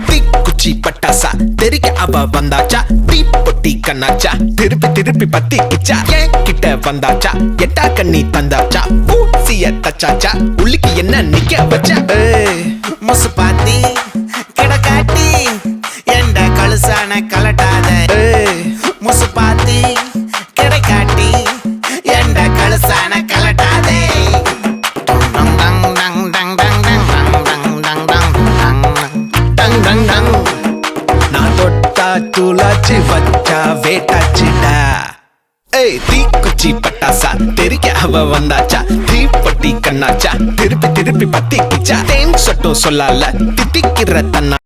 தீக்குச்சி பட்டாசா தெரிக்க அவ வந்தாச்சா, தீ பொட்டி கண்ணாச்சா திருப்பி திருப்பி பத்தி கிச்சா, ஏன் கிட்ட வந்தாச்சா எட்டா கண்ணி தந்தாச்சா, பூசிய தச்சாச்சா உள்ளிக்கு என்ன நிக்க வச்சா. முசு பாத்தி கிடக்காட்டி எந்த கழுசான கலட்டாத, முசு பாத்தி கிடக்காட்டி எந்த கழுசான கலட்டாதே. நான் தொட்டா தூளாச்சு வச்சா வேட்டாச்சுடா. தீக்குச்சி பட்டாசா தெரிக்க அவ வந்தாச்சா, தீ பொட்டி கண்ணாச்சா திருப்பி திருப்பி பத்தி கிச்சா, தேன் சொட்டும் சொல்லால திட்டிக்கிற தன்னா.